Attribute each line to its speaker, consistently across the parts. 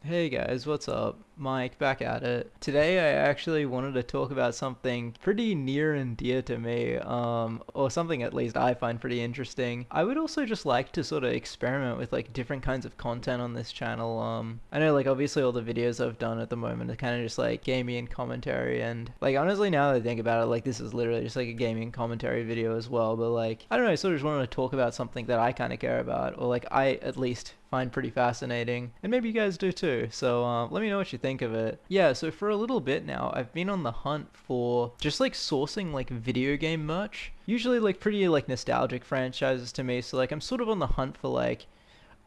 Speaker 1: Hey guys, what's up? Mike back at it. Today I actually wanted to talk about something pretty near and dear to me, or something at least I find pretty interesting. I would also just like to sort of experiment with like different kinds of content on this channel. I know like obviously all the videos I've done at the moment are kind of just like gaming and commentary, and like honestly now that I think about it, like this is literally just like a gaming and commentary video as well, but like I don't know, I sort of just wanted to talk about something that I kind of care about, or like I at least find pretty fascinating, and maybe you guys do too. So let me know what you think of it. Yeah, so for a little bit now, I've been on the hunt for just like sourcing like video game merch. Usually like pretty like nostalgic franchises to me. So like I'm sort of on the hunt for like,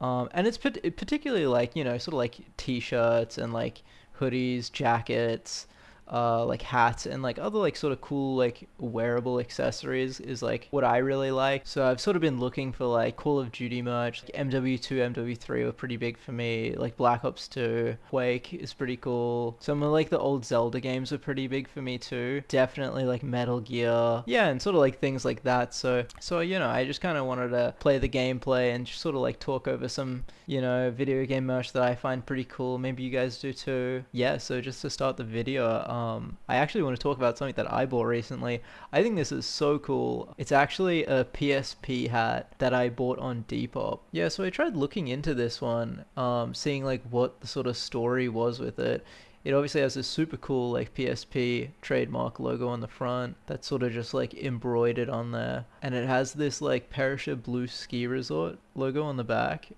Speaker 1: and it's particularly like sort of like t-shirts and like hoodies, jackets, like hats and like other like sort of cool like wearable accessories is like what I really like. So I've sort of been looking for like Call of Duty merch. Like MW2, MW3 were pretty big for me. Like Black Ops 2, Quake is pretty cool. Some of like the old Zelda games were pretty big for me too. Definitely like Metal Gear. Yeah, and sort of like things like that. So I just kind of wanted to play the gameplay and just sort of like talk over some, video game merch that I find pretty cool. Maybe you guys do too. Yeah, so just to start the video, I actually want to talk about something that I bought recently. I think this is so cool. It's actually a PSP hat that I bought on Depop. Yeah, so I tried looking into this one, seeing like what the sort of story was with it. It obviously has this super cool like PSP trademark logo on the front that's sort of just like embroidered on there, and it has this like Perisher Blue Ski Resort logo on the back.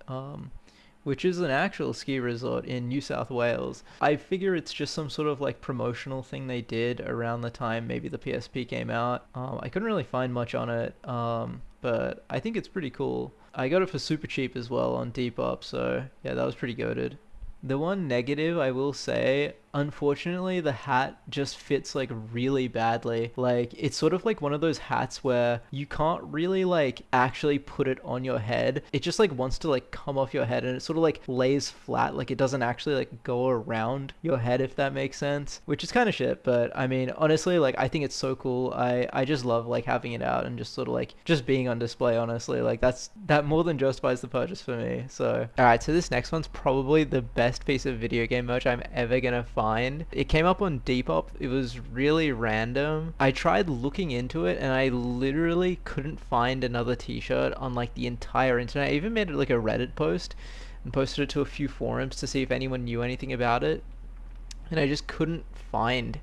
Speaker 1: Which is an actual ski resort in New South Wales. I figure it's just some sort of like promotional thing they did around the time maybe the PSP came out. I couldn't really find much on it, but I think it's pretty cool. I got it for super cheap as well on Depop, so yeah, that was pretty goated. The one negative I will say, unfortunately, the hat just fits like really badly. Like it's sort of like one of those hats where you can't really like actually put it on your head. It just like wants to like come off your head, and it sort of like lays flat. Like it doesn't actually like go around your head, if that makes sense, which is kind of shit. But I mean, honestly, like I think it's so cool. I just love like having it out and just sort of like just being on display. Honestly, like that more than justifies the purchase for me. So all right, so this next one's probably the best piece of video game merch I'm ever gonna find. It came up on Depop. It was really random. I tried looking into it and I literally couldn't find another t-shirt on like the entire internet. I even made it like a Reddit post and posted it to a few forums to see if anyone knew anything about it. And I just couldn't find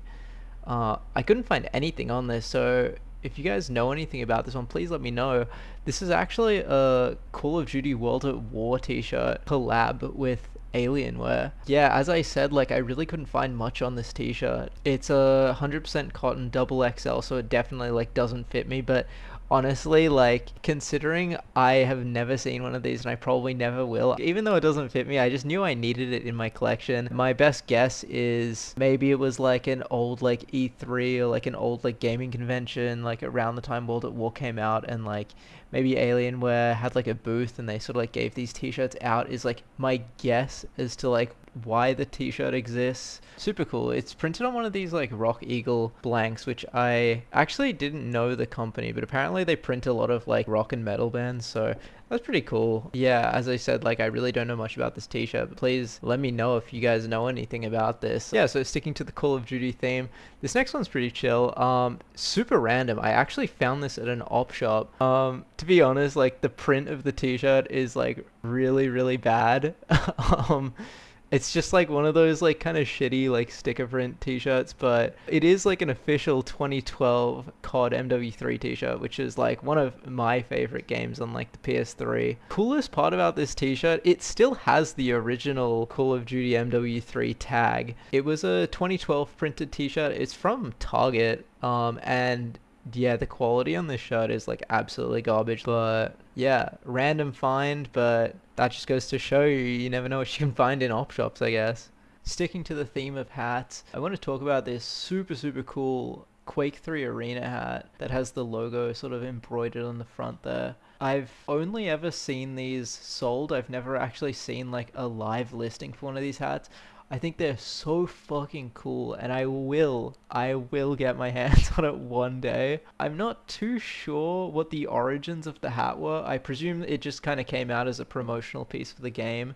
Speaker 1: I couldn't find anything on this. So if you guys know anything about this one, please let me know. This is actually a Call of Duty World at War t-shirt collab with Alienware. Yeah, as I said, like I really couldn't find much on this t-shirt. It's a 100% cotton double XL, so it definitely like doesn't fit me, but honestly, like considering I have never seen one of these and I probably never will, even though it doesn't fit me, I just knew I needed it in my collection. My best guess is maybe it was like an old like E3 or like an old like gaming convention like around the time World at War came out, and like maybe Alienware had like a booth and they sort of like gave these t-shirts out, is like my guess as to like why the t-shirt exists. Super cool. It's printed on one of these like Rock Eagle blanks, which I actually didn't know the company, but apparently they print a lot of like rock and metal bands, so that's pretty cool. Yeah, as I said, like I really don't know much about this t-shirt, but please let me know if you guys know anything about this. Yeah, so sticking to the Call of Duty theme, this next one's pretty chill. Super random. I actually found this at an op shop. To be honest, like the print of the t-shirt is like really, really bad. um, it's just like one of those like kind of shitty like sticker print t-shirts, but it is like an official 2012 COD MW3 t-shirt, which is like one of my favorite games on like the PS3. Coolest part about this t-shirt, it still has the original Call of Duty MW3 tag. It was a 2012 printed t-shirt. It's from Target, and yeah, the quality on this shirt is like absolutely garbage, but yeah, random find, but that just goes to show you, you never know what you can find in op shops, I guess. Sticking to the theme of hats, I want to talk about this super cool Quake 3 Arena hat that has the logo sort of embroidered on the front there. I've only ever seen these sold. I've never actually seen like a live listing for one of these hats. I think they're so fucking cool, and I will get my hands on it one day. I'm not too sure what the origins of the hat were. I presume it just kind of came out as a promotional piece for the game,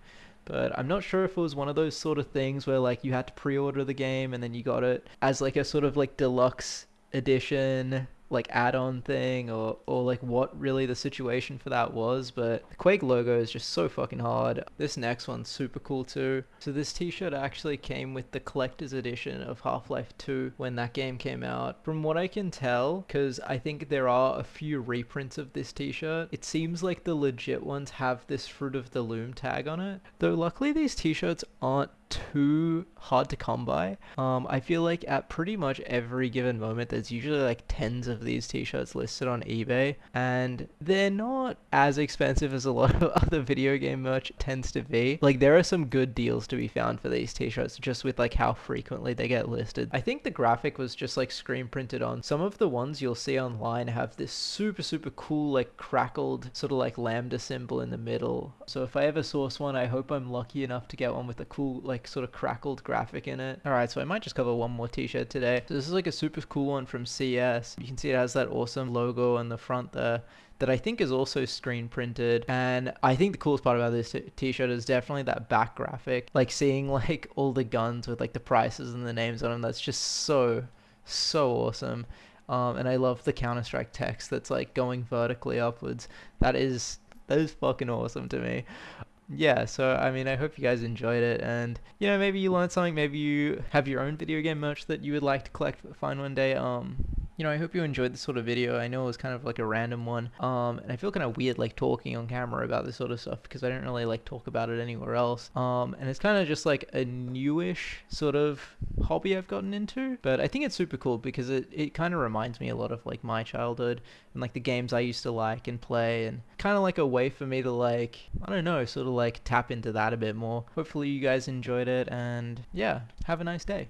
Speaker 1: but I'm not sure if it was one of those sort of things where like you had to pre-order the game and then you got it as like a sort of like deluxe edition like add-on thing, or like what really the situation for that was. But the Quake logo is just so fucking hard. This next one's super cool too. So this t-shirt actually came with the collector's edition of Half-Life 2 when that game came out. From what I can tell, because I think there are a few reprints of this t-shirt, it seems like the legit ones have this Fruit of the Loom tag on it, though luckily these t-shirts aren't too hard to come by. I feel like at pretty much every given moment there's usually like tens of these t-shirts listed on eBay, and they're not as expensive as a lot of other video game merch tends to be. Like there are some good deals to be found for these t-shirts just with like how frequently they get listed. I think the graphic was just like screen printed on. Some of the ones you'll see online have this super cool like crackled sort of like lambda symbol in the middle. So if I ever source one, I hope I'm lucky enough to get one with a cool like sort of crackled graphic in it. Alright, so I might just cover one more t-shirt today. So this is like a super cool one from CS. You can see it has that awesome logo on the front there that I think is also screen printed, and I think the coolest part about this t-shirt is definitely that back graphic, like seeing like all the guns with like the prices and the names on them. That's just so awesome. And I love the Counter-Strike text that's like going vertically upwards. That is fucking awesome to me. Yeah, so I mean, I hope you guys enjoyed it, and you know, maybe you learned something, maybe you have your own video game merch that you would like to find one day. You know, I hope you enjoyed this sort of video. I know it was kind of like a random one, and I feel kind of weird like talking on camera about this sort of stuff because I don't really like talk about it anywhere else. And it's kind of just like a newish sort of hobby I've gotten into, but I think it's super cool because it kind of reminds me a lot of like my childhood and like the games I used to like and play, and kind of like a way for me to like, I don't know, sort of like tap into that a bit more. Hopefully you guys enjoyed it, and yeah, have a nice day.